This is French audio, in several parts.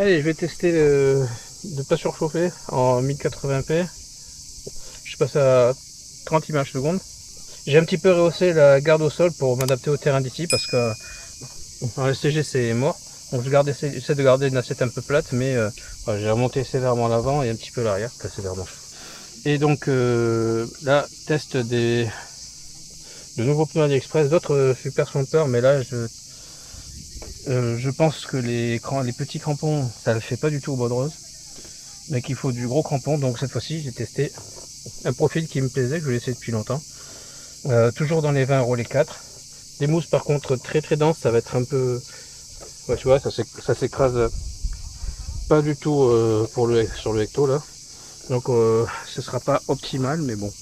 Allez, je vais tester de ne pas surchauffer en 1080p. Je passe à 30 images secondes. J'ai un petit peu rehaussé la garde au sol pour m'adapter au terrain d'ici parce que dans le STG c'est mort. Donc j'essaie de garder une assiette un peu plate, mais voilà, j'ai remonté sévèrement l'avant et un petit peu l'arrière, pas sévèrement. Et donc là, test de nouveaux pneus AliExpress, d'autres super Swamper, mais là je pense que les petits crampons, ça le fait pas du tout au bois de rose, mais qu'il faut du gros crampon. Donc cette fois-ci, j'ai testé un profil qui me plaisait, que je voulais essayer depuis longtemps. Toujours dans les 20 € les 4. Les mousses par contre très très denses, ça va être un peu... Ouais, tu vois, ça s'écrase pas du tout sur le hecto là. Donc ce sera pas optimal, mais bon.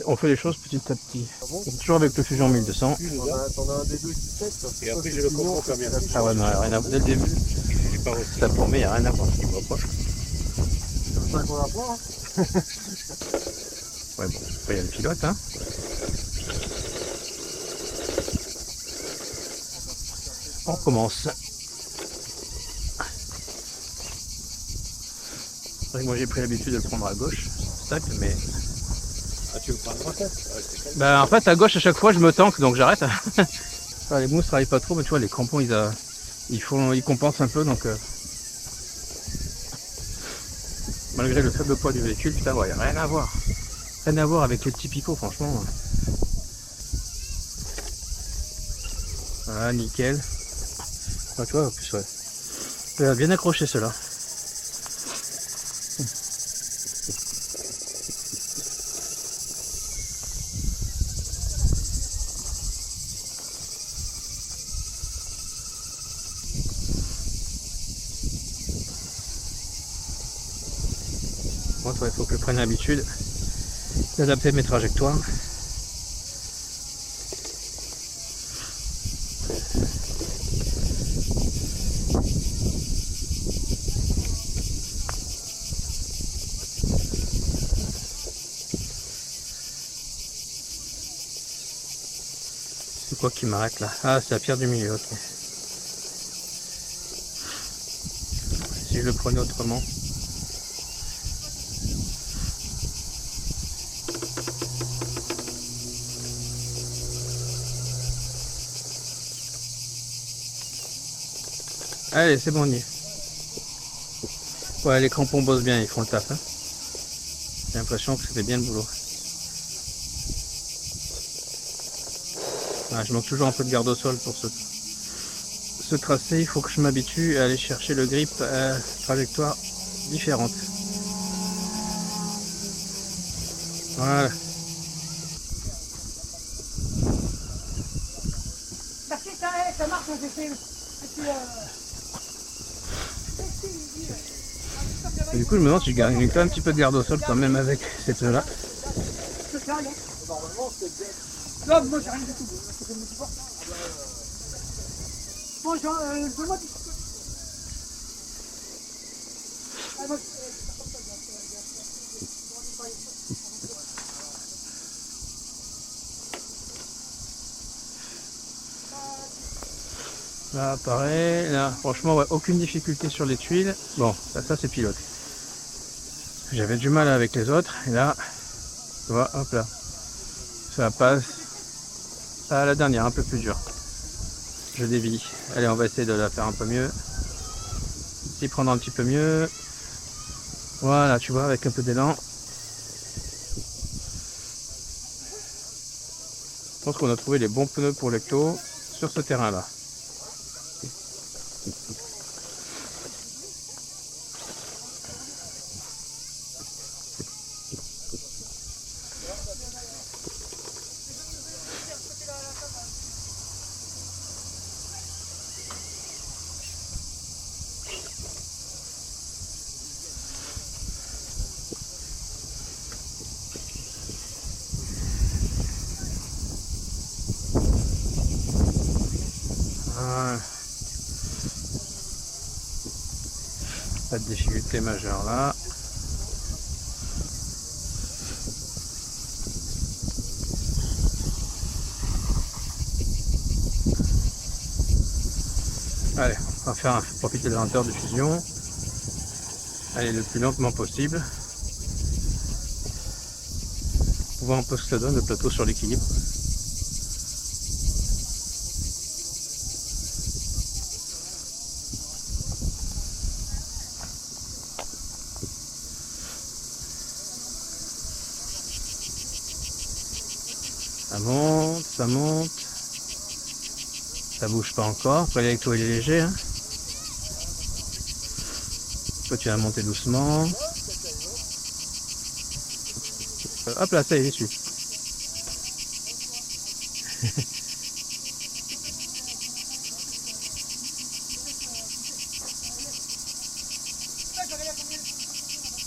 On fait les choses petit à petit. Donc, toujours avec le Fusion 1200. T'en as un des deux qui pète. Et après j'ai le comprends quand même. Ah ouais, non, rien à voir. Dès le début, ça promet, il n'y a rien à voir. C'est ça qu'on a pas. Ouais, bon, il y a le pilote, hein. On commence. C'est vrai que moi j'ai pris l'habitude de le prendre à gauche, stack, mais... Ah, tu veux prendre à droite? Bah en fait à gauche à chaque fois je me tanque, donc j'arrête. Les mousses travaillent pas trop, mais tu vois les crampons ils compensent un peu, donc malgré le faible poids du véhicule, putain ouais, rien à voir. Rien à voir avec les petits picots, franchement. Voilà, nickel. Ah, tu vois, en plus, ouais. Il a bien accroché cela. Bon, il faut que je prenne l'habitude d'adapter mes trajectoires. C'est quoi qui m'arrête là? Ah, c'est la pierre du milieu, ok. Si je le prenais autrement. Allez, c'est bon, on y est. Ouais, les crampons bossent bien, ils font le taf. Hein. J'ai l'impression que c'était bien le boulot. Ah, je manque toujours un peu de garde au sol pour ce tracé. Il faut que je m'habitue à aller chercher le grip à trajectoire différente. Voilà. Ça marche, Et du coup, je me demande si je gagne quand même un petit peu de garde au sol quand même avec ces pneus-là. non, moi j'ai rien du tout. Bon, donne-moi du... Là, pareil, là, franchement, ouais, aucune difficulté sur les tuiles. Bon, ça c'est pilote. J'avais du mal avec les autres, et là, tu vois, hop là, ça passe à la dernière, un peu plus dur. Je dévie. Allez, on va essayer de la faire un peu mieux. S'y prendre un petit peu mieux. Voilà, tu vois, avec un peu d'élan. Je pense qu'on a trouvé les bons pneus pour l'hecto sur ce terrain-là. Pas de difficulté majeure là. Allez, On va faire profiter de la lenteur de fusion. Aller le plus lentement possible. On voit un peu ce que ça donne le plateau sur l'équilibre. Ça monte, ça monte. Ça bouge pas encore. Après l'électro il est léger. Hein. Toi tu vas monter doucement. Hop là, ça y est, j'y suis.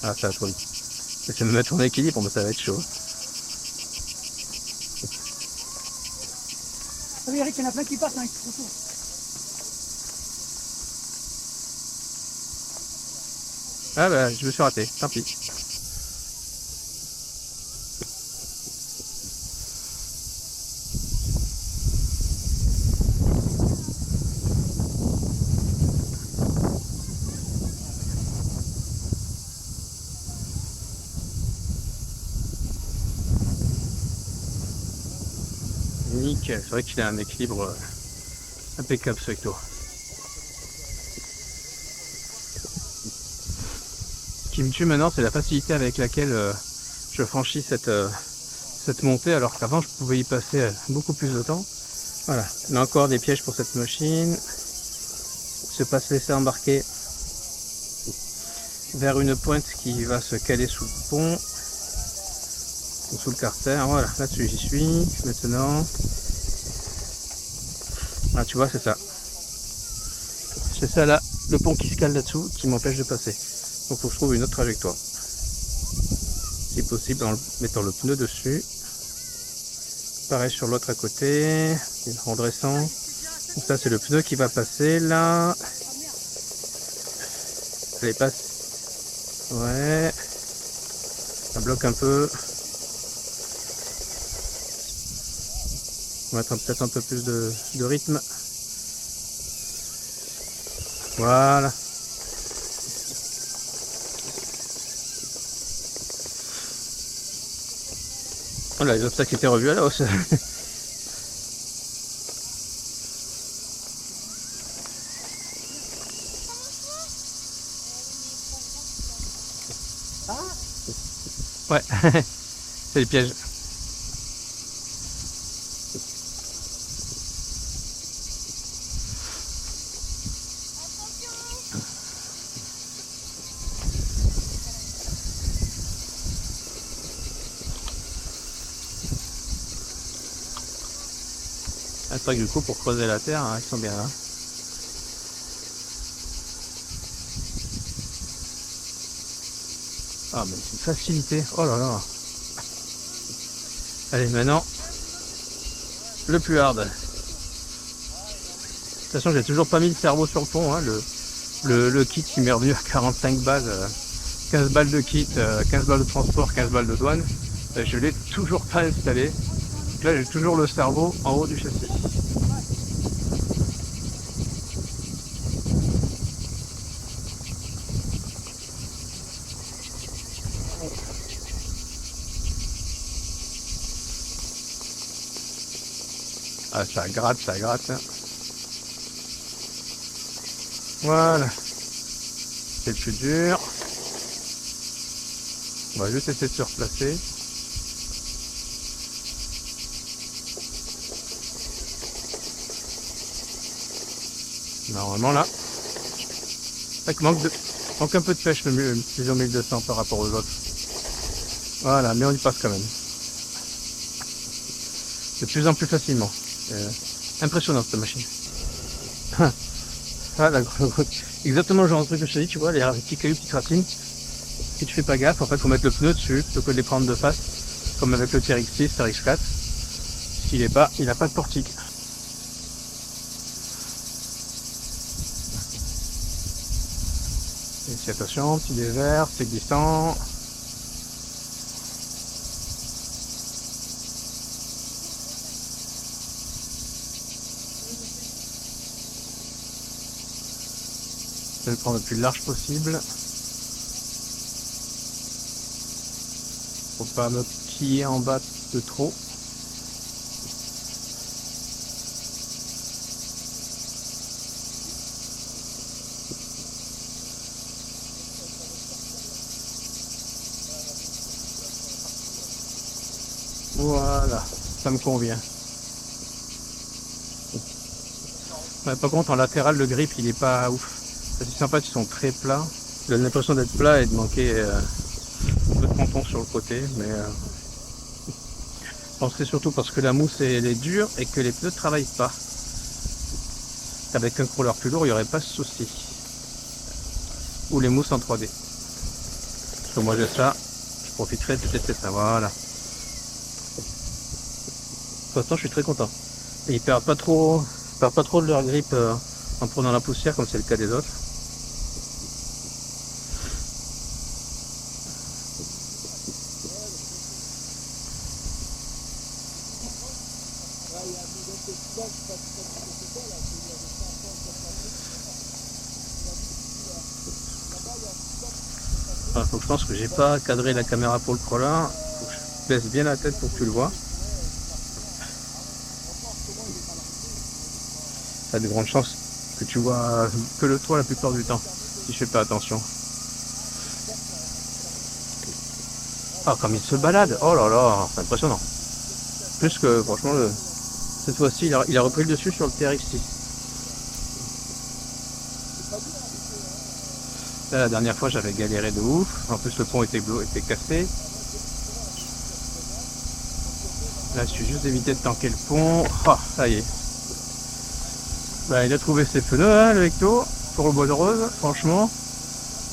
Ah, ça va trop vite. Je vais me mettre en équilibre, mais ça va être chaud. Ah oui, Eric, il y en a plein qui passent avec le retour. Ah bah, je me suis raté, tant pis. Nickel, c'est vrai qu'il a un équilibre impeccable ce Vecto. Ce qui me tue maintenant, c'est la facilité avec laquelle je franchis cette montée, alors qu'avant je pouvais y passer beaucoup plus de temps. Voilà, là encore des pièges pour cette machine. Se pas se laisser embarquer vers une pointe qui va se caler sous le pont ou sous le carter. Voilà, là-dessus j'y suis maintenant. Ah, tu vois, c'est ça. C'est ça là, le pont qui se cale là-dessous qui m'empêche de passer. Donc il faut que je trouve une autre trajectoire. Si possible en mettant le pneu dessus. Pareil sur l'autre à côté, en dressant. Donc ça c'est le pneu qui va passer là. Allez, passe. Ouais. Ça bloque un peu. On va mettre peut-être un peu plus de rythme. Voilà. Voilà, les obstacles étaient revus à la hausse. Ouais, c'est le piège. Ah, c'est vrai que du coup pour creuser la terre, hein, ils sont bien là. Ah mais c'est une facilité, oh là là. Allez maintenant, le plus hard. De toute façon j'ai toujours pas mis le cerveau sur le pont, hein, le kit qui m'est revenu à 45 balles, 15 balles de kit, 15 balles de transport, 15 balles de douane. Je l'ai toujours pas installé. Donc là j'ai toujours le cerveau en haut du châssis. Ah, ça gratte, ça gratte. Voilà. C'est le plus dur. On va juste essayer de se replacer. Normalement là. Ça manque un peu de pêche le Fusion 1200 par rapport aux autres. Voilà, mais on y passe quand même. De plus en plus facilement. Impressionnant cette machine. Ah, exactement le genre de truc que je te dis, tu vois, les petits cailloux, petites racines. Si tu fais pas gaffe, en fait, faut mettre le pneu dessus plutôt que de les prendre de face, comme avec le TRX6, TRX4. S'il est pas, il n'a pas de portique. Et si attention, petit dévers, c'est glissant. J'essaie de prendre le plus large possible. Pour pas me piller en bas de trop. Voilà, ça me convient. Ouais, par contre en latéral le grip il est pas ouf. C'est sympa, ils sont très plats. J'ai l'impression d'être plat et de manquer un peu de crampon sur le côté, mais je pense que c'est surtout parce que la mousse elle est dure et que les pneus ne travaillent pas. Avec un crawler plus lourd, il n'y aurait pas ce souci. Ou les mousses en 3D. Parce que moi j'ai ça, je profiterai de tester ça, voilà. Pour l'instant je suis très content. Et ils perdent pas trop de leur grip en prenant la poussière comme c'est le cas des autres. Alors, faut que je pense que j'ai pas cadré la caméra pour le crawler. Faut que je baisse bien la tête pour que tu le vois. Il y a de grandes chances que tu vois que le toit la plupart du temps, si je fais pas attention. Ah, comme il se balade, oh là là, c'est impressionnant. Plus que, franchement, cette fois-ci, il a repris le dessus sur le TRX-6. Là, la dernière fois, j'avais galéré de ouf. En plus, le pont était cassé. Là, il suffit juste d'éviter de tanker le pont. Ah, ça y est. Bah, il a trouvé ses pneus, hein, le Hecto, pour le bois de rose. Franchement,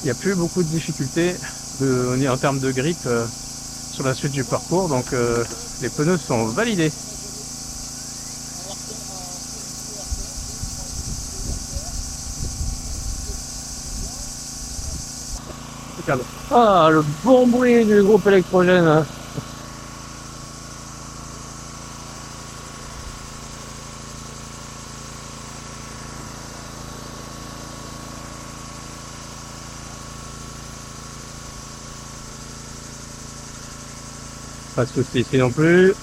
il n'y a plus beaucoup de difficultés en termes de grip sur la suite du parcours. Donc, les pneus sont validés. Regarde. Ah, le bon bruit du groupe électrogène. Hein. Pas de soucis ici non plus.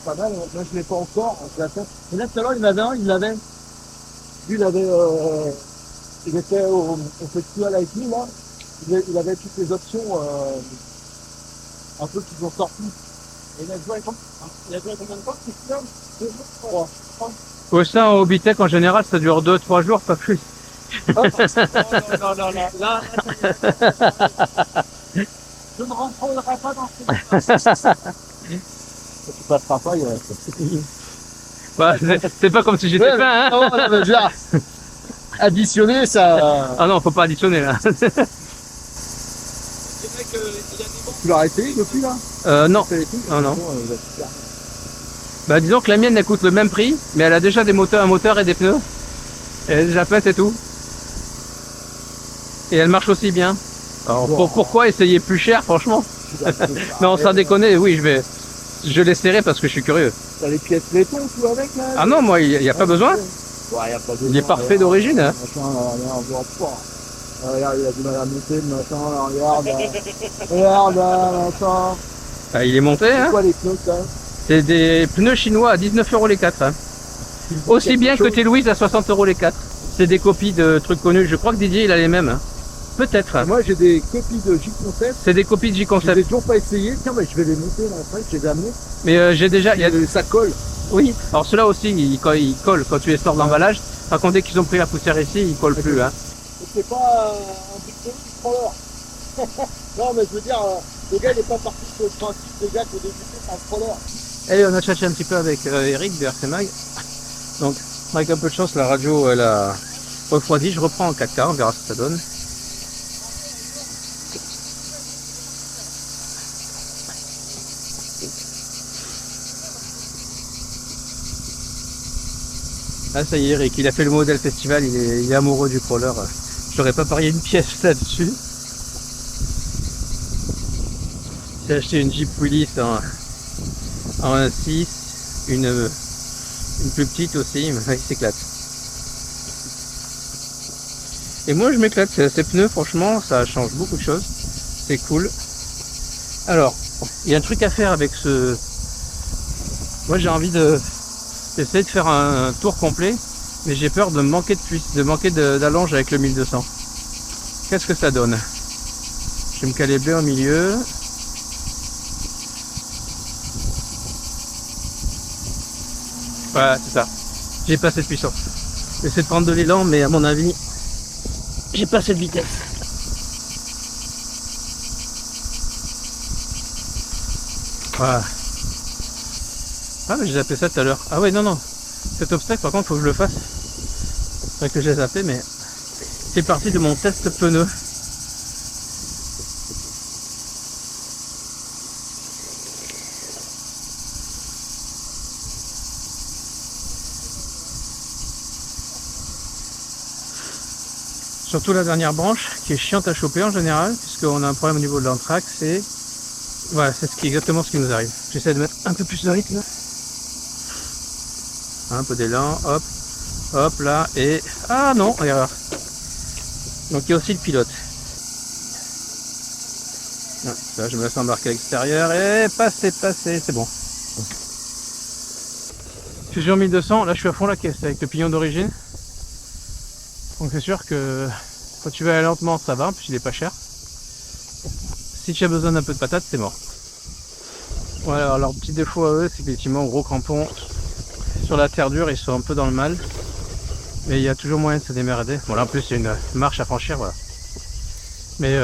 Pas mal, moi je l'ai pas encore, je l'attends. Et là tout à l'heure il avait un, il l'avait. Lui il était au festival avec nous là, il avait toutes les options un peu qui sont sorties. Et il a joué combien de temps c'est ça 2 jours, 3. Ouais, ça en Hobbytech en général ça dure 2-3 jours, pas plus. Non, là, je ne rentrerai pas dans ce tu passeras pas, Bah, c'est pas comme si j'étais pas, hein. Non, mais déjà, additionner, ça... Ah non, faut pas additionner là. Tu l'as arrêté depuis là? Non. Non. Bah disons que la mienne elle coûte le même prix, mais elle a déjà un moteur et des pneus. Elle est déjà peinte et tout. Et elle marche aussi bien. Alors pourquoi essayer plus cher franchement? Non, sans déconner, oui, je l'essaierai parce que je suis curieux. T'as les pièces béton tout avec là? Ah non, moi il n'y a pas besoin. Ouais, y a pas besoin. Il est parfait d'origine. Hein. Regarde, il a du mal à monter le machin, là, regarde, machin. Ah, il est monté, hein. C'est quoi les pneus ça? C'est des pneus chinois à 19 € les 4. Hein. Aussi bien que tes Louise à 60 € les 4. C'est des copies de trucs connus. Je crois que Didier il a les mêmes. Hein. Peut-être. Moi j'ai des copies de J-Concept. C'est des copies de J-Concept. Je n'ai toujours pas essayé. Tiens, mais je vais les monter là après, je les ai amenés. Mais j'ai déjà. Ça colle. Oui. Alors ceux-là aussi, ils collent quand tu les sors d'emballage. Par contre, dès qu'ils ont pris la poussière ici, ils collent plus. Hein. C'est pas un but de crawler. Non, mais je veux dire, le gars il n'est pas parti sur le principe des gars qui ont débuté par le crawler. Allez, on a cherché un petit peu avec Eric de RC Mag. Donc, avec un peu de chance, la radio elle a refroidi. Je reprends en 4K, on verra ce que ça donne. Ah ça y est, Eric, il a fait le modèle festival, il est amoureux du crawler. J'aurais pas parié une pièce là-dessus. J'ai acheté une Jeep Willys en 1.6, une plus petite aussi, il s'éclate. Et moi je m'éclate, ces pneus franchement ça change beaucoup de choses, c'est cool. Alors, il y a un truc à faire avec ce... Moi j'ai envie d'essayer de faire un tour complet, mais j'ai peur de manquer de puisse, de manquer d'allonge avec le 1200. Qu'est-ce que ça donne? Je vais me caler bien au milieu. Voilà, c'est ça. J'ai pas assez de puissance. J'essaie de prendre de l'élan, mais à mon avis, j'ai pas assez de vitesse. Voilà. Ah, mais j'ai zappé ça tout à l'heure. Ah ouais, non, non. Cet obstacle, par contre, faut que je le fasse. C'est vrai que j'ai zappé, mais c'est parti de mon test pneu. Surtout la dernière branche qui est chiante à choper en général, puisqu'on a un problème au niveau de l'entraque, c'est... Voilà, c'est exactement ce qui nous arrive. J'essaie de mettre un peu plus de rythme. Un peu d'élan, hop, hop, là, et... Ah non, erreur. Donc il y a aussi le pilote. Ah, ça, je me laisse embarquer à l'extérieur, et passer, c'est bon. Fusion 1200, là je suis à fond la caisse avec le pignon d'origine. Donc c'est sûr que quand tu vas aller lentement ça va, puis il est pas cher. Si tu as besoin d'un peu de patate, c'est mort. Voilà, alors leur petit défaut à eux, c'est qu'effectivement gros crampons sur la terre dure, ils sont un peu dans le mal. Mais il y a toujours moyen de se démerder. Bon là en plus il y a une marche à franchir, voilà. Mais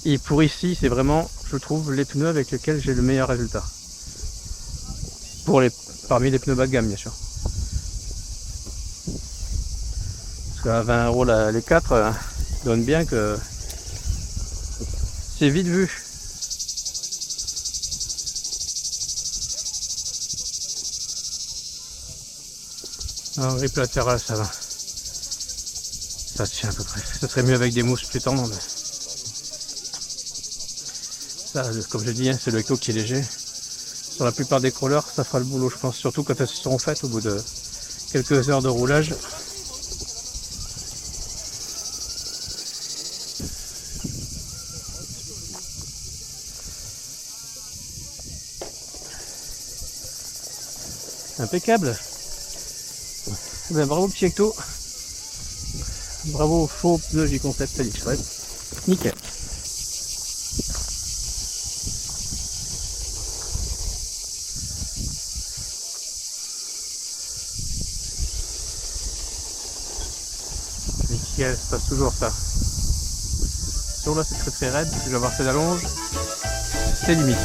et pour ici, c'est vraiment, je trouve, les pneus avec lesquels j'ai le meilleur résultat. Parmi les pneus bas de gamme bien sûr. Parce qu'à 20 € les 4 donne bien que c'est vite vu. Un rip latéral ça va. Ça tient à peu près. Ça serait mieux avec des mousses plus tendres. Mais... ça, comme je dis, hein, c'est le Echo qui est léger. Sur la plupart des crawlers, ça fera le boulot, je pense. Surtout quand elles se seront faites au bout de quelques heures de roulage. Impeccable. Ben, bravo petit Ecto. Bravo faux pneu J-Concept AliExpress. Nickel. Nickel, ça passe toujours ça. Sur là c'est très raide, je vais avoir cette allonge. C'est limite.